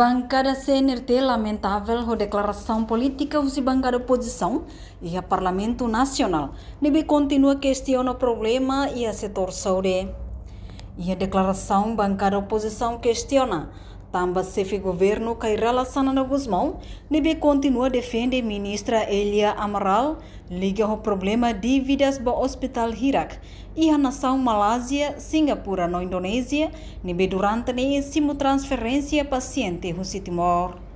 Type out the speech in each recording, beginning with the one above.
Bancada CNRT lamentável a declaração política da bancada oposição e a Parlamento Nacional. Nebe continua questiona o problema e a setor saúde. E a declaração bancada oposição questiona também se o governo que relação na Guzmão, nebe continua defende ministra Elia Amaral liga o problema dívidas do Hospital Hirak e a nação Malásia, Singapura na Indonésia, nebe durante a simu transferência paciente Husi Timor.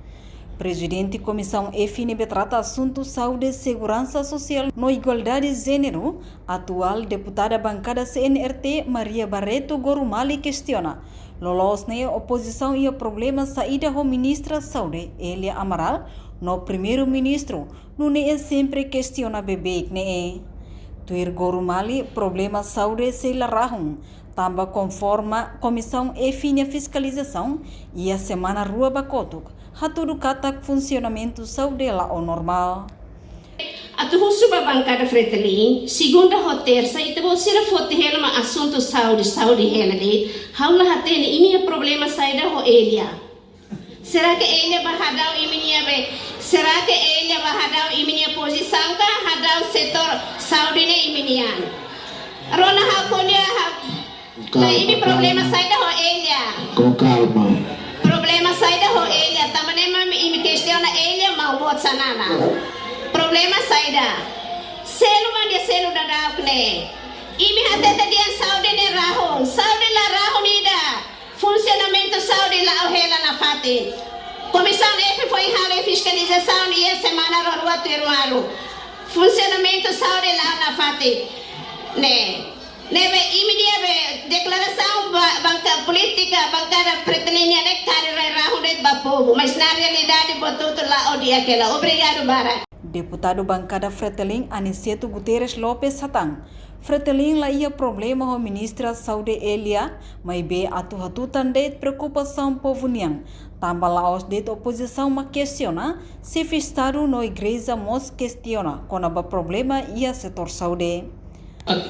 Presidente Comissão EFI trata assunto saúde e segurança social no igualdade de gênero, atual deputada bancada CNRT Maria Barreto Gorumali questiona lolos na oposição e o problema saída do ministra saúde Elia Amaral no primeiro-ministro não é sempre questiona bebê né. Tuir Gorumali problema saúde se larahum também conforme Comissão EFI fiscalização e a semana rua bakotuk hatudu katak funcionamento saúde lá ao normal. Atu husu ba bancada Fretilin, segunda ou terça, e tamo sira foto helma assunto saúde helade, haula hatene ini problema saída ho Elia. Será que Elia bahadau iminia be? Será que Elia bahadau iminia posição ka hadau setor saúde ne iminian? Rona hakonia ha. Na ini problema saída ho Elia. Com calma. Problema saída ho Elia, tamanema imi questiona Elia mau buat sanana. Problema saída. Selu mandi selu dadau kne. Imi hateta dia saúde ne rahon. Saúde la rahon ida. Funcionamento saúde la ohela na fati. Comissão F foi em fiscalização e essa semana rolou tuiruaru. Funcionamento saúde lá na fati. Ne. Nebe imi dia be declaração banca política bancada Fretilin ne kare rahon det ba povo, mas na realidade botou lá o dia aquela. Obrigado Bara. Deputado bancada Fretilin Aniceto Guterres Lopes Satang. Fretilin lá ia problema com ministra saúde Elia, mas be atu-hatutan de preocupação povo niang. Também lá os de oposição ma questiona se estado no igreja mos questiona com o problema ia setor saúde.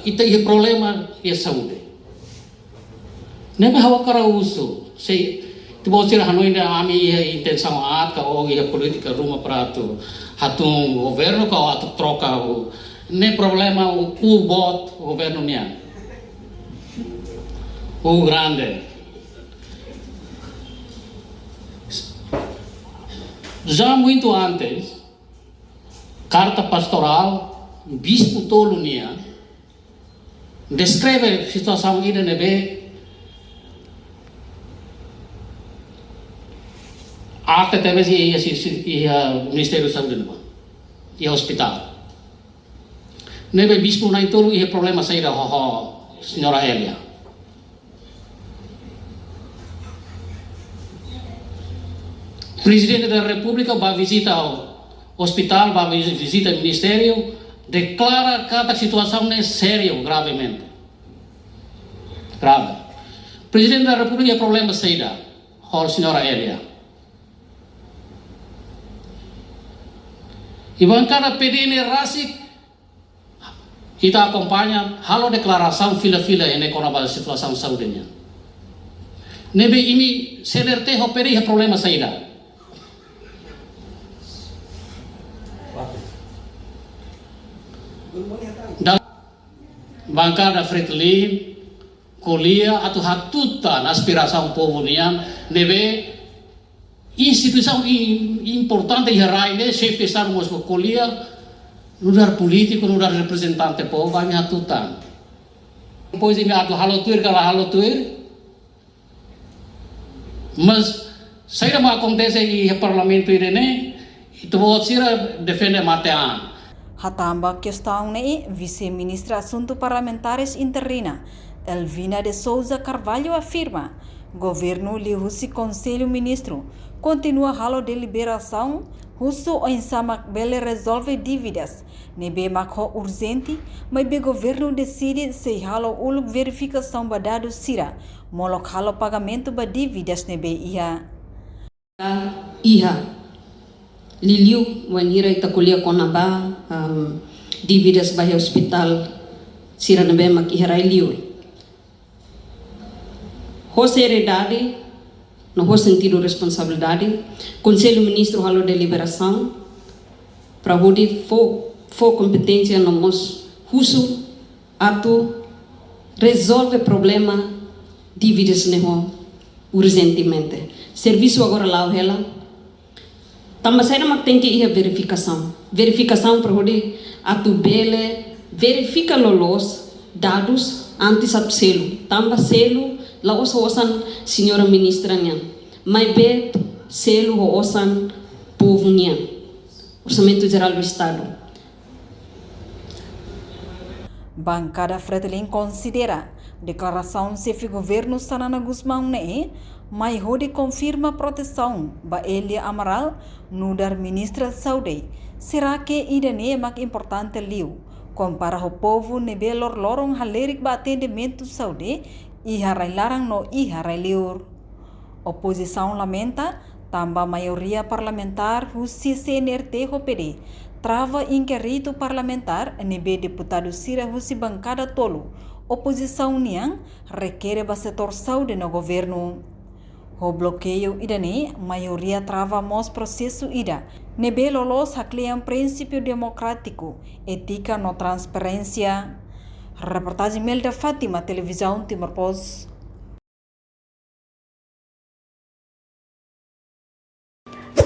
Ita ia problema ia saúde. Nebe hawa kara uso se tibo sira hanoi da ami ia intenção at ka o ia política ruma prato hatung governo ka atu troca o ne problema o bot governo nia o grande já muito antes carta pastoral bispo tolo nia descreve situação ida nebe até talvez ia Ministério da Saúde ia hospital nebe bispo na itolo ia problema saída senhora Elia Presidente da República vai visitar o hospital, vai visitar o Ministério, declara cada situação é séria, gravemente. Grave. Presidente da República é problema saída, a senhora Elia. E bancada PDN Rasik, kita acompanha, halo declaração fila-fila em a situação de saúde. Nebe ini CNRT operi problema saída. Da bancada Fretilin, colia atau hatuta na aspiração povo nian nebe instituição importante e raine chefe estar mos colia lugar político lugar representante povo vai hatutan depois ini atu halo tuir mas saída ma acontece e parlamento irene itu vot sira defende matean. Hatamba questão ne vice-ministra Assuntos Parlamentares Interina Elvina de Souza Carvalho afirma governo li husi conselho ministro continua halo deliberação husu o insamak bele resolve dívidas nebe makho urgente mas be governo decide se halo uluk verificação badado sira molok halo pagamento ba dívidas nebe iha Liliu wanira ita kuliah konaba dívidas bahi hospital sira nebe mak iharai liu. José Redade no sentido responsabilidade. Conselho Ministro halo deliberação para onde for competência no mos uso ato resolve problema dívidas neho urgentemente. Serviço agora lá ela também sai na tem que ir verificação para onde ato bele verifica los dados antes a selo também selo lá osan senhora ministra nyan mas be selo osan povo nyan orçamento geral do estado. Bancada Fretilin considera declaração chefe governo Sanana Guzmão mas Rodi confirma proteção ba Elia Amaral no dar ministra Saudi. Será que idane é mais importante liu compara o povo nebe lorong halerik ba atendimento Saudi e larang no harai liur. Oposição lamenta também maioria parlamentar o CNRT PD trava inquérito parlamentar nebe deputado Sira Husi bancada tolo. Oposição niang requer ba setor Saudi no governo. O bloqueio idane maioria trava mos processo ida. Nebe lolos hakliam princípio democrático, ética no transparência. Reportagem Melda Fátima, televisão Timor Post.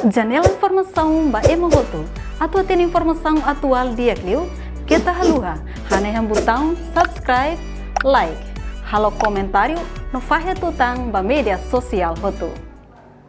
Janela informação ba emogoto. Atua tem informação atual dia kliu. Kita haluha. Haneham botão subscribe, like. Halo comentário no Fahia Tutang ba media sosial hotu.